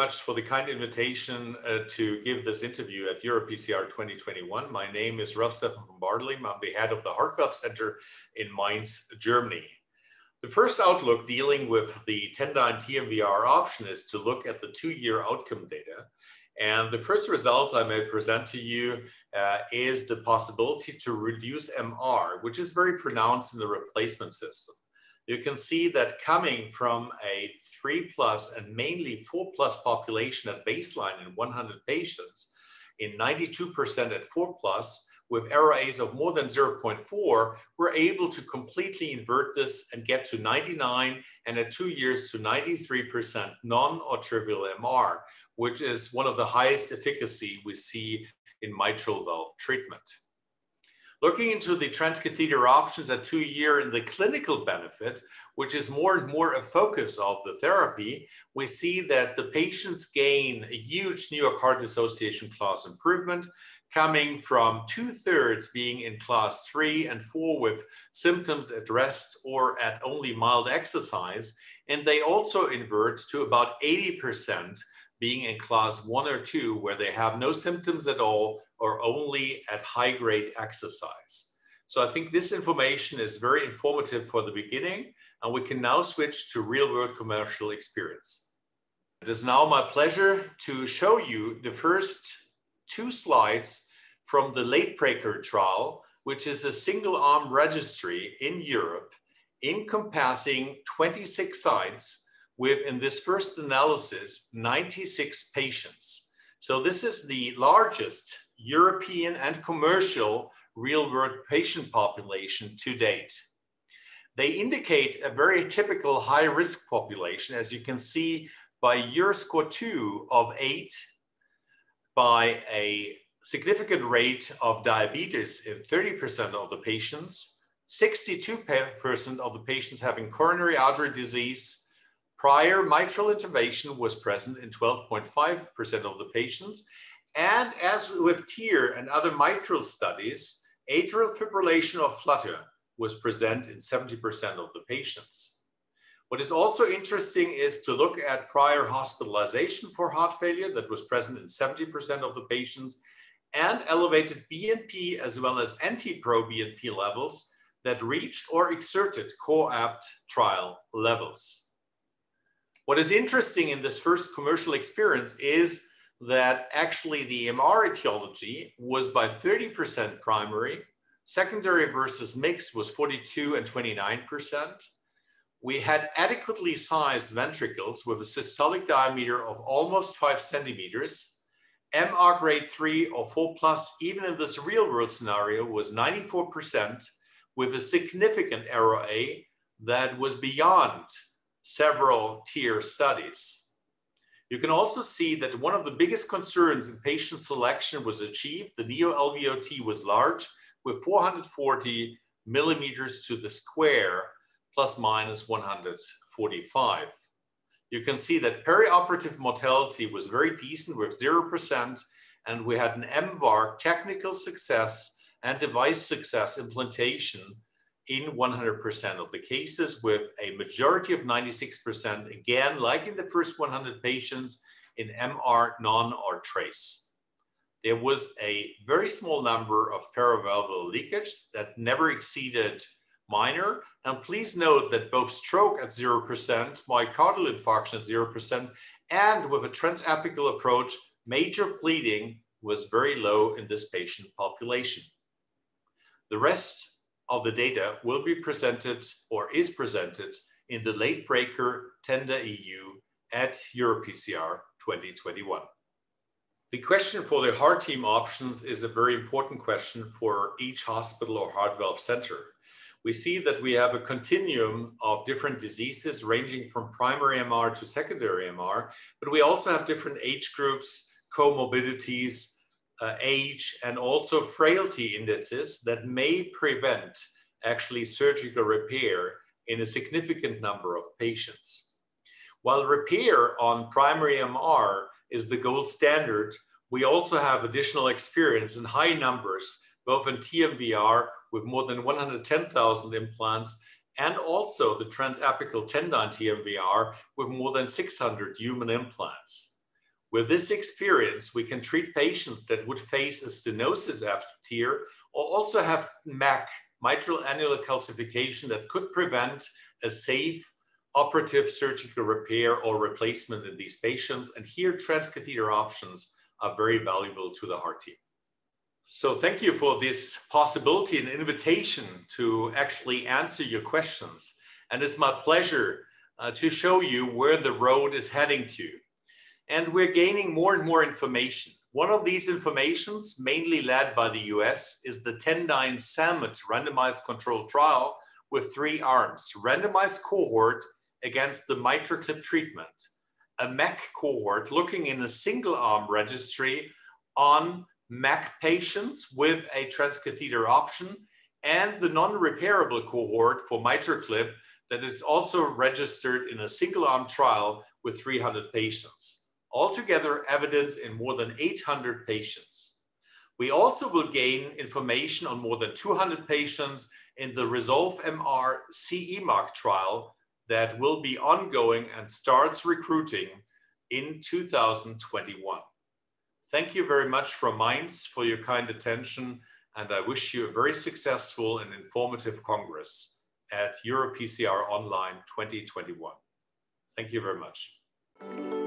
much for the kind invitation to give this interview at EuroPCR 2021. My name is Stephan von Bardeleben. I'm the head of the Heart Valve Center in Mainz, Germany. The first outlook dealing with the Tendyne TMVR option is to look at the 2-year outcome data. And the first results I may present to you is the possibility to reduce MR, which is very pronounced in the replacement system. You can see that coming from a 3+ and mainly 4+ population at baseline in 100 patients, in 92% at 4+, with ROAs of more than 0.4, we're able to completely invert this and get to 99 and at 2 years to 93% non or trivial MR, which is one of the highest efficacy we see in mitral valve treatment. Looking into the transcatheter options at 2 years in the clinical benefit, which is more and more a focus of the therapy, we see that the patients gain a huge New York Heart Association class improvement, coming from 2/3 being in class 3 and 4 with symptoms at rest or at only mild exercise. And they also invert to about 80% being in class 1 or 2, where they have no symptoms at all or only at high-grade exercise. So I think this information is very informative for the beginning, and we can now switch to real-world commercial experience. It is now my pleasure to show you the first 2 slides from the late breaker trial, which is a single-arm registry in Europe encompassing 26 sites with, in this first analysis, 96 patients. So this is the largest European and commercial real-world patient population to date. They indicate a very typical high-risk population, as you can see by EuroScore 2 of 8, by a significant rate of diabetes in 30% of the patients, 62% of the patients having coronary artery disease. Prior mitral intervention was present in 12.5% of the patients. And as with TEER and other mitral studies, atrial fibrillation or flutter was present in 70% of the patients. What is also interesting is to look at prior hospitalization for heart failure that was present in 70% of the patients, and elevated BNP as well as anti-pro-BNP levels that reached or exerted COAPT trial levels. What is interesting in this first commercial experience is that actually the MR etiology was by 30% primary, secondary versus mixed was 42 and 29%. We had adequately sized ventricles with a systolic diameter of almost 5 centimeters. MR grade 3 or 4+, even in this real world scenario, was 94% with a significant ROA that was beyond several TEER studies. You can also see that one of the biggest concerns in patient selection was achieved. The neo-LVOT was large with 440 millimeters to the square, plus minus 145. You can see that perioperative mortality was very decent with 0%, and we had an MVAR technical success and device success implantation in 100% of the cases, with a majority of 96%, again, like in the first 100 patients, in MR non or trace. There was a very small number of paravalvular leakage that never exceeded minor. And please note that both stroke at 0%, myocardial infarction at 0%, and with a transapical approach, major bleeding was very low in this patient population. The rest of the data will be presented or is presented in the late breaker Tendyne EU at EuroPCR 2021. The question for the heart team options is a very important question for each hospital or heart valve center. We see that we have a continuum of different diseases ranging from primary MR to secondary MR, but we also have different age groups, comorbidities, age, and also frailty indices that may prevent actually surgical repair in a significant number of patients. While repair on primary MR is the gold standard, we also have additional experience in high numbers, both in TMVR with more than 110,000 implants, and also the transapical Tendyne TMVR with more than 600 human implants. With this experience, we can treat patients that would face a stenosis after TEER or also have MAC, mitral annular calcification, that could prevent a safe operative surgical repair or replacement in these patients. And here, transcatheter options are very valuable to the heart team. So thank you for this possibility and invitation to actually answer your questions. And it's my pleasure to show you where the road is heading to. And we're gaining more and more information. One of these informations, mainly led by the US, is the Tendyne Summit randomized controlled trial with 3 arms: randomized cohort against the MitraClip treatment, a MAC cohort looking in a single arm registry on MAC patients with a transcatheter option, and the non-repairable cohort for MitraClip that is also registered in a single arm trial with 300 patients. Altogether, evidence in more than 800 patients. We also will gain information on more than 200 patients in the Resolve MR CE Mark trial that will be ongoing and starts recruiting in 2021. Thank you very much from Mainz for your kind attention, and I wish you a very successful and informative Congress at EuroPCR Online 2021. Thank you very much.